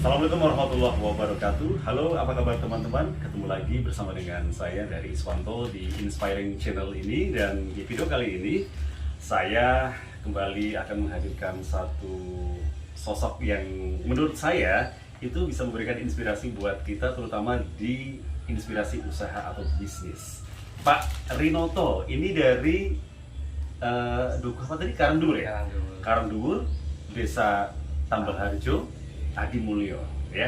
Assalamualaikum warahmatullahi wabarakatuh. Halo, apa kabar teman-teman? Ketemu lagi bersama dengan saya dari Iswanto di Inspiring Channel ini. Dan di video kali ini saya kembali akan menghadirkan satu sosok yang menurut saya itu bisa memberikan inspirasi buat kita, terutama di inspirasi usaha atau bisnis. Pak Rinoto, ini dari Dukuh apa tadi? Karangdur ya? Karangdur, Desa Tambal Harjo, Adi Mulyo, ya.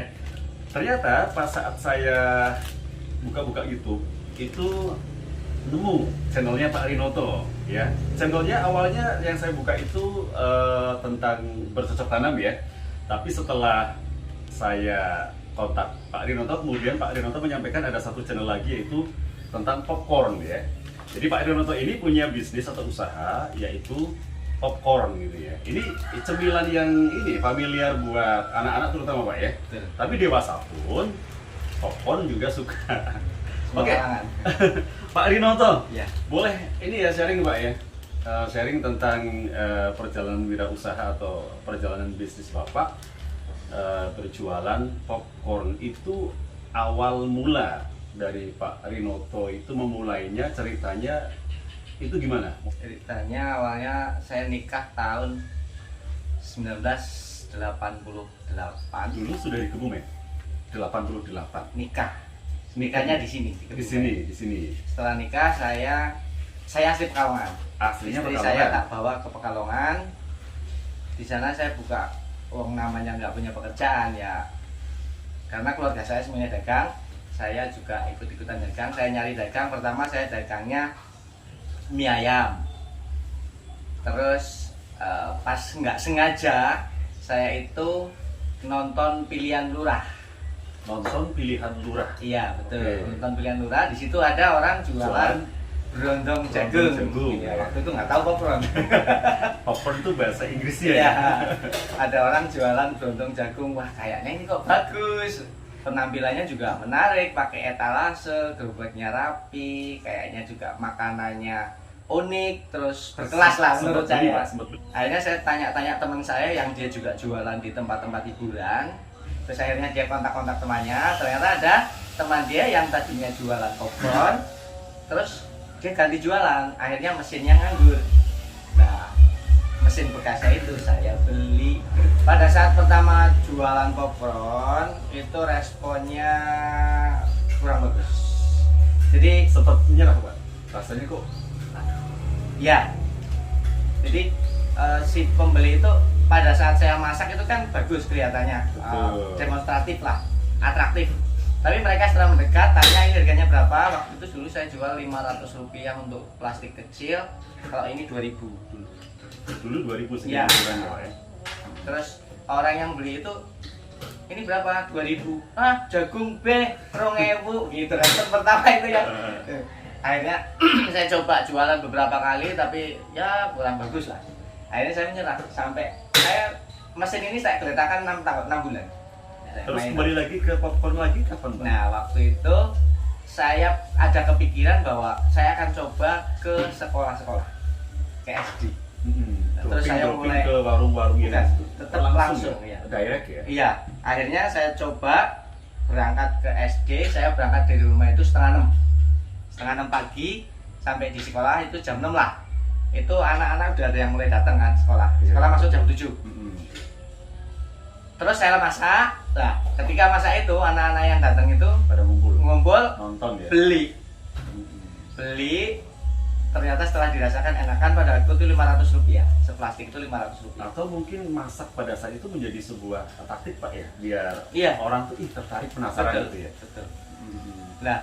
Ternyata pas saat saya buka-buka YouTube itu nemu channelnya Pak Rinoto, ya. Channelnya awalnya yang saya buka itu tentang bercocok tanam, ya. Tapi setelah saya kontak Pak Rinoto, kemudian Pak Rinoto menyampaikan ada satu channel lagi yaitu tentang popcorn, ya. Jadi Pak Rinoto ini punya bisnis atau usaha yaitu popcorn gitu ya. Ini cemilan yang ini familiar buat anak-anak terutama Pak ya. Betul. Tapi dewasa pun popcorn juga suka. Oke. Pak Rinoto, Ya. boleh ini ya sharing Pak ya. Sharing tentang perjalanan wirausaha atau perjalanan bisnis Bapak berjualan popcorn. Itu awal mula dari Pak Rinoto itu memulainya, ceritanya itu gimana? Ceritanya awalnya saya nikah tahun 1988. Dulu sudah di Kebumen. 88. Nikahnya di sini. Di sini. Setelah nikah saya asli Pekalongan. Aslinya Istri Pekalongan. saya tak bawa ke Pekalongan. Di sana saya buka, namanya nggak punya pekerjaan ya. Karena keluarga saya semuanya dagang, saya juga ikut-ikutan dagang. Saya nyari dagang. Pertama saya dagangnya mie ayam. Terus pas nggak sengaja saya itu nonton Pilihan Lurah. Nonton Pilihan Lurah. Iya betul. Oke. Nonton Pilihan Lurah. Di situ ada orang jualan berondong jagung. jagung. Iya, waktu itu nggak tahu popcorn. Popcorn itu bahasa Inggrisnya Iya. ya. Ada orang jualan berondong jagung. Wah kayaknya ini kok bagus. Penampilannya juga menarik, pakai etalase, gerobaknya rapi, kayaknya juga makanannya unik, terus berkelas lah menurut saya. Akhirnya saya tanya-tanya teman saya yang dia juga jualan di tempat-tempat hiburan. Terus akhirnya dia kontak-kontak temannya, ternyata ada teman dia yang tadinya jualan popcorn, terus dia ganti jualan, akhirnya mesinnya nganggur. Nah, mesin bekasnya itu saya beli. Pada saat pertama jualan popcorn itu responnya kurang bagus. Jadi Sempat menyerah Pak. Rasanya kok ya, jadi si pembeli itu pada saat saya masak itu kan bagus kelihatannya, demonstratif lah, atraktif. Tapi mereka setelah mendekat tanya ini harganya berapa. Waktu itu dulu saya jual Rp500 untuk plastik kecil, kalau ini 2.000 dulu. dulu 2000 sekian Ya. ukuran ya Pak ya. Terus orang yang beli itu ini berapa? 2.000. Ah, jagung B 2.000 gitu. Respon pertama itu ya. Akhirnya saya coba jualan beberapa kali tapi ya kurang bagus lah. Akhirnya saya menyerah sampai saya mesin ini saya geletakkan 6 bulan. Saya Terus main. kembali lagi ke popcorn lagi kapan Pak? Nah, waktu itu saya ada kepikiran bahwa saya akan coba ke sekolah-sekolah, ke SD. Terus saya mulai ke warung-warung Bukan, gitu. tetap langsung ya. Direct ya. Iya, akhirnya saya coba berangkat ke SD. Saya berangkat dari rumah itu setengah 6 pagi, sampai di sekolah itu jam 6 lah. Itu anak-anak udah ada yang mulai datang kan sekolah. Sekolah masuk jam 7. Terus saya masak. Nah, ketika masak itu anak-anak yang datang itu Pada ngumpul nonton ya. beli. Ternyata setelah dirasakan enakan, pada waktu itu Rp500, seplastik itu Rp500. Atau mungkin masak pada saat itu menjadi sebuah taktik Pak ya, biar Iya. orang tuh tertarik, penasaran Betul, gitu ya. betul. Nah,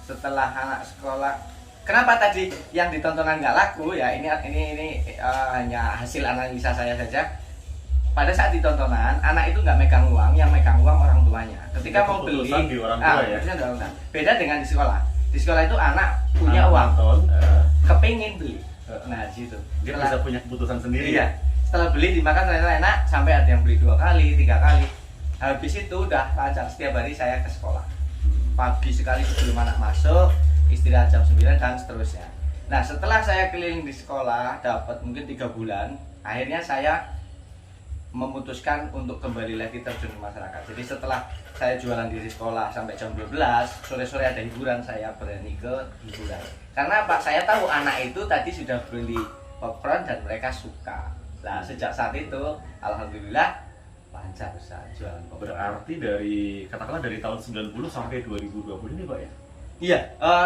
setelah anak sekolah, kenapa tadi yang ditontonan nggak laku ya? Ini hanya hasil analisa saya saja. Pada saat ditontonan, anak itu nggak megang uang, yang megang uang orang tuanya. Ketika mau beli, keputusan di orang tua ya. keputusan di orang tua. Beda dengan di sekolah. Di sekolah itu anak punya uang, Nonton, kepingin beli. Nah, di situ. dia bisa punya keputusan sendiri. Iya. Setelah beli dimakan ternyata enak, sampai ada yang beli 2 kali, 3 kali. Habis itu udah lancar, setiap hari saya ke sekolah. Pagi sekali sebelum anak masuk, istirahat jam 9 dan seterusnya. Nah, setelah saya keliling di sekolah dapat mungkin 3 bulan, akhirnya saya memutuskan untuk kembali lagi terjun ke masyarakat. Jadi setelah saya jualan di sekolah sampai jam 12, sore-sore ada hiburan, saya berani ke hiburan. Karena Pak, saya tahu anak itu tadi sudah beli popcorn dan mereka suka. Nah, sejak saat itu alhamdulillah lancar saya jualan popcorn. Berarti dari katakanlah dari tahun 90 sampai 2020 ini Pak ya? Iya,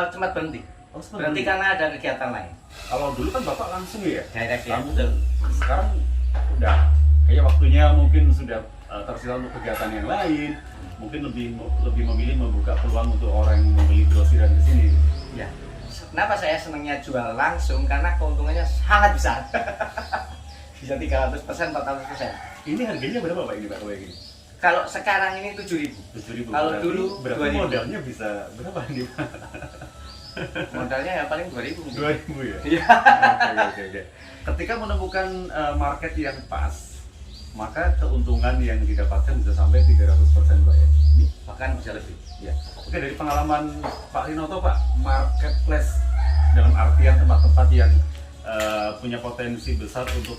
sempat berhenti. Oh, Berhenti karena ada kegiatan lain. Kalau dulu kan Bapak langsung ya? Direct ya. Kamu sekarang udah kayak waktunya mungkin sudah tersita untuk kegiatan yang lain. Mungkin lebih memilih membuka peluang untuk orang yang membeli grosiran di sini. Ya. Kenapa saya senangnya jual langsung? Karena keuntungannya sangat besar. Bisa 300%, 400%. Ini harganya berapa Pak ini Pak kayak gini? Kalau sekarang ini 7.000. 7.000. Kalau dulu berarti 2.000. modalnya bisa berapa nih Pak? Modalnya ya paling 2.000 mungkin. 2.000 ya? Iya. Oke. Ketika menemukan market yang pas, maka keuntungan yang didapatkan bisa sampai 300% Pak ya? Bahkan bisa lebih. Ya. Oke, dari pengalaman Pak Rinoto Pak, marketplace dalam artian tempat-tempat yang punya potensi besar untuk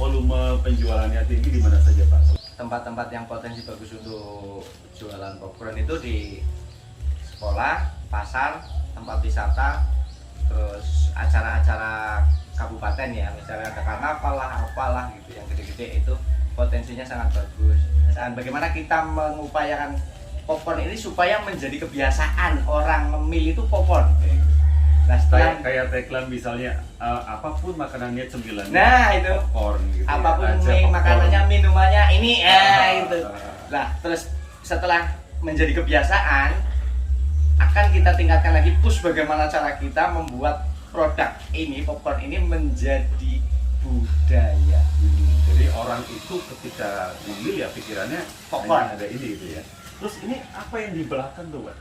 volume penjualannya tinggi di mana saja Pak? Tempat-tempat yang potensi bagus untuk jualan popcorn itu di sekolah, pasar, tempat wisata, terus acara-acara kabupaten ya, misalnya ada karnaval lah, apalah gitu yang gede-gede, itu potensinya sangat bagus. Dan bagaimana kita mengupayakan popcorn ini supaya menjadi kebiasaan orang memilih itu popcorn. Nah, setelah kayak tagline misalnya apapun makanannya cemilan. Nah, itu popcorn gitu. apapun ya, aja popcorn. makanannya, minumannya ini itu. Nah, terus setelah menjadi kebiasaan, akan kita tingkatkan lagi, push bagaimana cara kita membuat produk ini, popcorn ini menjadi budaya. Jadi orang itu ketika beli ya pikirannya Popcorn. hanya ada ini gitu ya. Terus ini apa yang di belakang tuh Pak?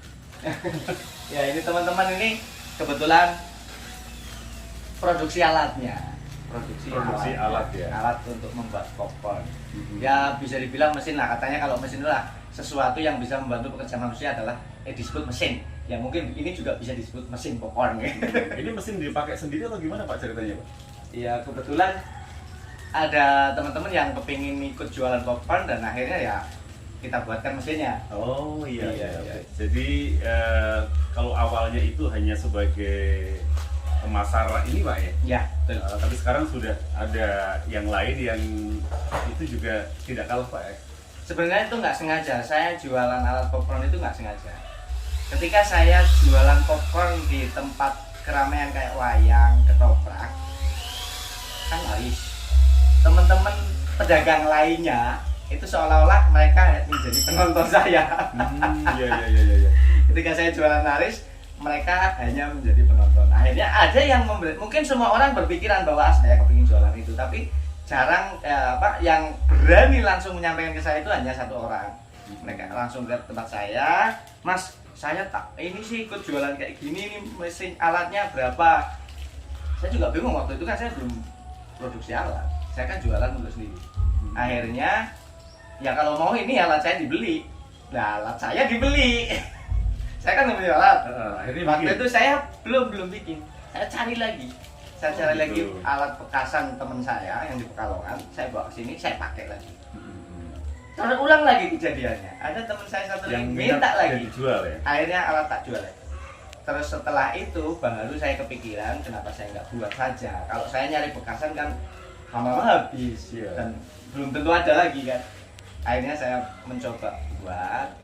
Ya, ini teman-teman ini kebetulan produksi alatnya. Produksi alat ya. Alat untuk membuat popcorn. Ya bisa dibilang mesin lah, katanya kalau mesin itulah sesuatu yang bisa membantu pekerjaan manusia adalah disebut mesin. Ya mungkin ini juga bisa disebut mesin popcorn. Ini mesin dipakai sendiri atau gimana Pak ceritanya Pak? Ya kebetulan ada teman-teman yang kepingin ikut jualan popcorn dan akhirnya ya kita buatkan mesinnya. Oh iya. Iya. Oke. Jadi kalau awalnya itu hanya sebagai pemasar ini Pak ya? Ya, betul. Tapi sekarang sudah ada yang lain yang itu juga tidak kalah Pak ya? Sebenarnya itu nggak sengaja, saya jualan alat popcorn itu nggak sengaja. Ketika saya jualan popcorn di tempat keramaian kayak wayang, ketoprak, kan laris. Teman-teman pedagang lainnya itu seolah-olah mereka menjadi penonton saya. Iya. Ketika saya jualan laris, mereka hanya menjadi penonton. Akhirnya ada yang mungkin semua orang berpikiran bahwa saya kepingin jualan itu, tapi jarang yang berani langsung menyampaikan ke saya itu hanya satu orang. Mereka langsung ke tempat saya, Mas, saya ini sih ikut jualan kayak gini, ini mesin alatnya berapa? Saya juga bingung, waktu itu kan saya belum produksi alat, saya kan jualan untuk sendiri. Akhirnya ya kalau mau ini alat saya dibeli, nah alat saya dibeli. Saya kan nggak punya alat. Akhirnya Waktu bikin. itu saya belum bikin, saya cari lagi. Saya cari lagi alat bekasan teman saya yang di Pekalongan, saya bawa ke sini, saya pakai lagi. Terus ulang lagi kejadiannya. Ada teman saya satu yang lagi minta lagi. dijual ya. Akhirnya alat tak jual lagi. Terus setelah itu baru saya kepikiran kenapa saya nggak buat saja. Kalau saya nyari bekasan kan lama-lama habis Iya. dan belum tentu ada lagi kan. Akhirnya saya mencoba buat